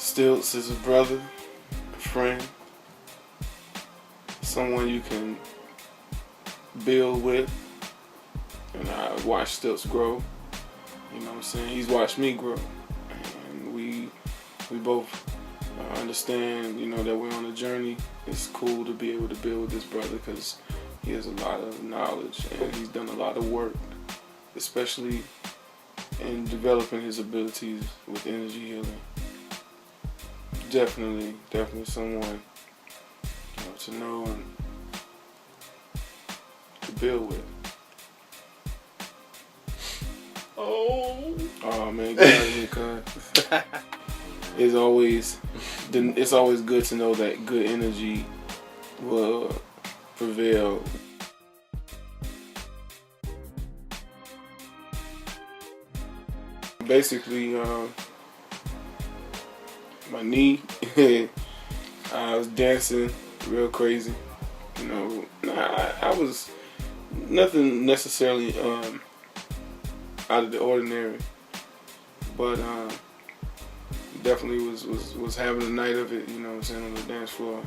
Stilts is a brother, a friend, someone you can build with. And I watched Stilts grow. You know what I'm saying? He's watched me grow. And we both understand, you know, that we're on a journey. It's cool to be able to build with this brother because he has a lot of knowledge and he's done a lot of work, especially in developing his abilities with energy healing. Definitely someone, you know, to know and to build with. Oh man, get out of here, cuz. It's always good to know that good energy will prevail. Basically, my knee, I was dancing real crazy. You know, I was nothing necessarily out of the ordinary, but definitely was having a night of it. You know what I'm saying, on the dance floor.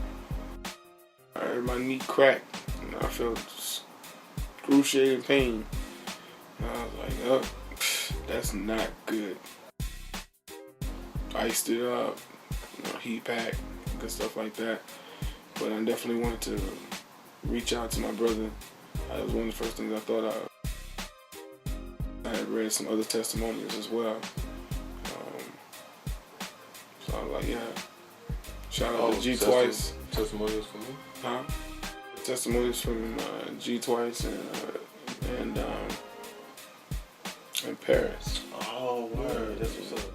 I heard my knee crack, and I felt excruciating pain. And I was like, oh, that's not good. Iced it up, you know, heat pack, good stuff like that. But I definitely wanted to reach out to my brother. That was one of the first things I thought of. I had read some other testimonials as well. So I was like, yeah. Shout out to G Twice. Testimonials from me? Huh? Testimonials from G Twice and Paris. Oh, word. That's what's up.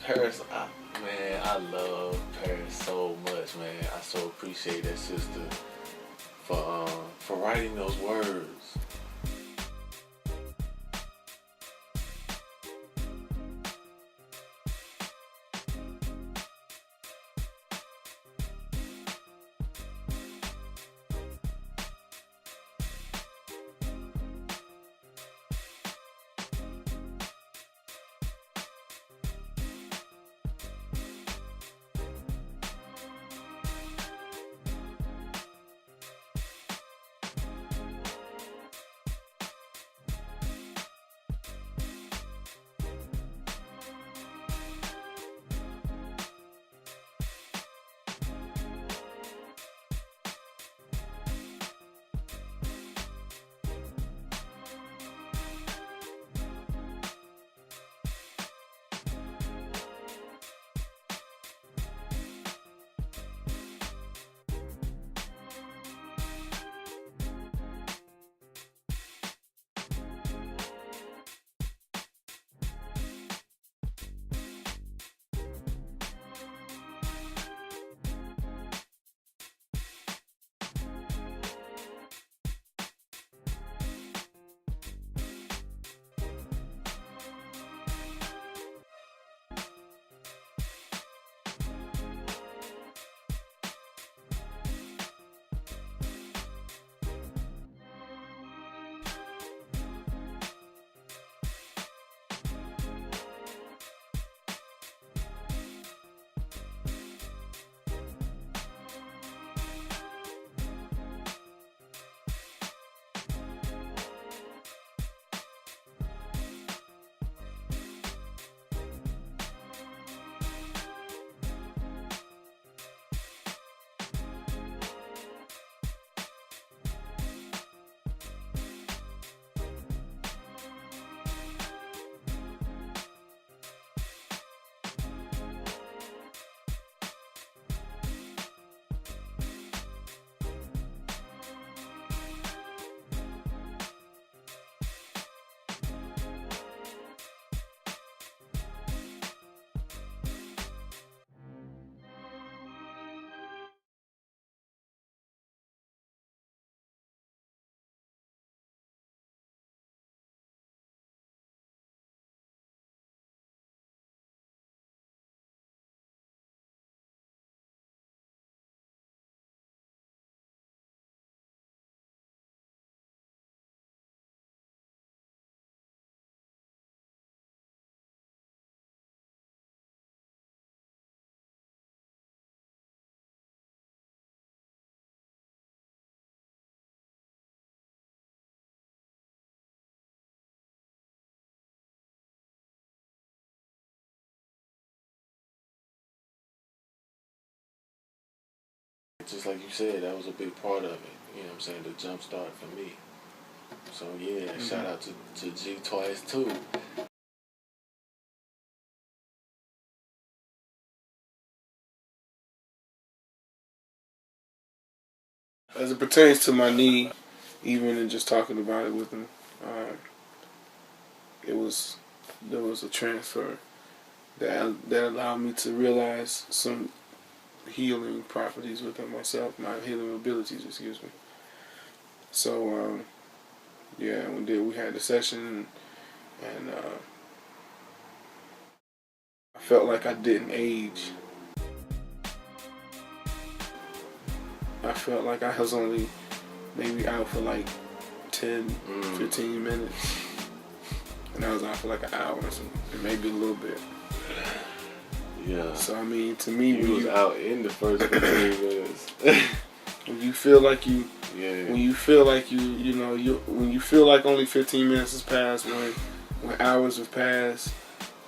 Paris, man, I love Paris so much, man. I so appreciate that sister for writing those words. just like you said, that was a big part of it. You know what I'm saying? The jump start for me. So yeah, shout out to G Trice too. As it pertains to my knee, even in just talking about it with him, there was a transfer that allowed me to realize some healing properties within myself, my healing abilities, excuse me. So yeah, we had the session, and I felt like I didn't age. I felt like I was only maybe out for like 10, 15 minutes. And I was out for like an hour or something, maybe a little bit. Yeah. So I mean, to me, you was out in the first 15 minutes. When you feel like you, yeah. When you feel like when you feel like only 15 minutes has passed, when hours have passed,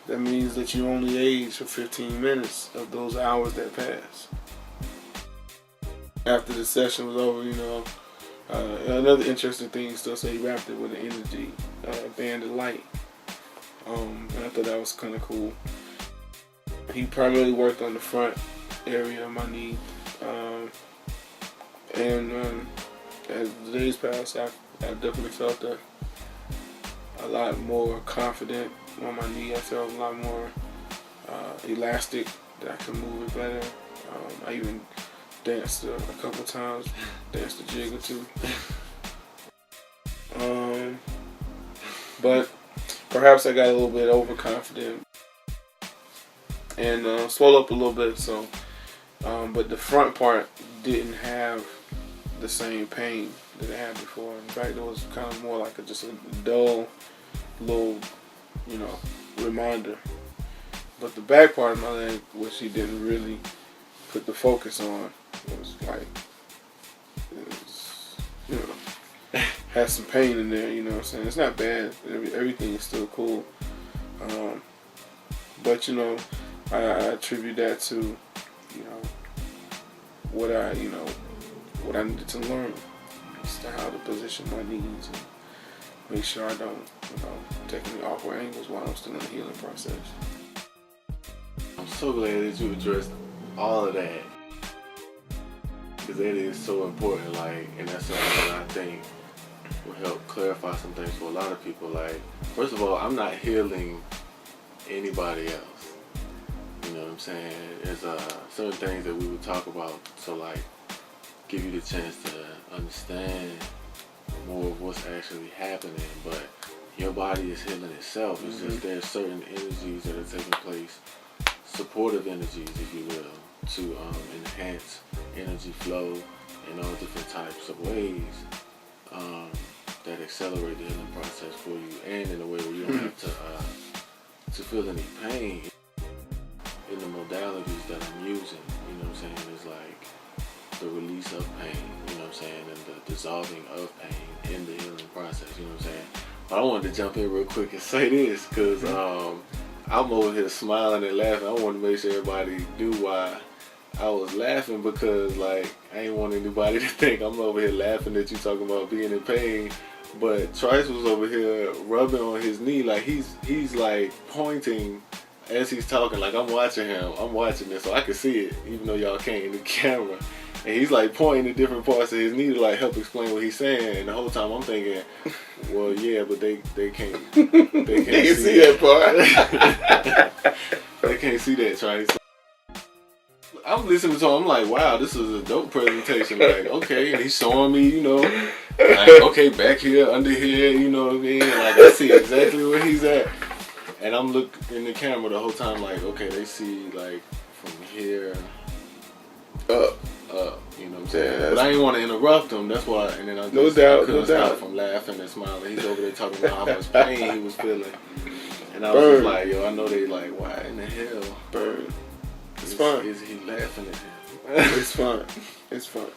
that means that you only aged for 15 minutes of those hours that passed. After the session was over, another interesting thing is still say he wrapped it with an energy band of light. And I thought that was kind of cool. He primarily worked on the front area of my knee. And as the days passed, I definitely felt a lot more confident on my knee. I felt a lot more elastic, that I could move it better. I even danced a couple times, danced a jig or two. But perhaps I got a little bit overconfident and swelled up a little bit. So, but the front part didn't have the same pain that it had before. In fact, it was kind of more like just a dull little, reminder. But the back part of my leg, which he didn't really put the focus on, was like, has some pain in there, you know what I'm saying? It's not bad. Everything is still cool. But, I attribute that to, what I needed to learn as to how to position my knees and make sure I don't, take any awkward angles while I'm still in the healing process. I'm so glad that you addressed all of that, because that is so important. And that's something that I think will help clarify some things for a lot of people. First of all, I'm not healing anybody else. You know what I'm saying? There's certain things that we would talk about to give you the chance to understand more of what's actually happening. But your body is healing itself. It's just there's certain energies that are taking place, supportive energies, if you will, to enhance energy flow in all different types of ways that accelerate the healing process for you, and in a way where you don't have to feel any pain in the modalities that I'm using. You know what I'm saying? It's like the release of pain, you know what I'm saying, and the dissolving of pain in the healing process, you know what I'm saying? But I wanted to jump in real quick and say this, because I'm over here smiling and laughing. I wanted to make sure everybody knew why I was laughing, because I ain't want anybody to think I'm over here laughing at you talking about being in pain. But Trice was over here rubbing on his knee, he's pointing as he's talking, I'm watching him. I'm watching this, so I can see it, even though y'all can't in the camera. And he's pointing to different parts of his knee to help explain what he's saying. And the whole time I'm thinking, well, yeah, but they can't they can't see that part. They can't see that, Trice. I'm listening to him. I'm like, wow, this is a dope presentation. Okay, and he's showing me, okay, back here, under here, you know what I mean? I see exactly where he's at. And I'm looking in the camera the whole time, okay, they see from here up, you know what I'm saying? Yeah, but I didn't want to interrupt him. That's why. And then I couldn't stop from laughing and smiling. He's over there talking about how much pain he was feeling, and I was just like, yo, I know they why in the hell? Burn. It's fun. Is he laughing at him? It's fun. It's fun.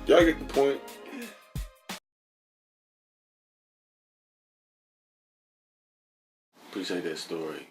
Y'all get the point. Appreciate that story.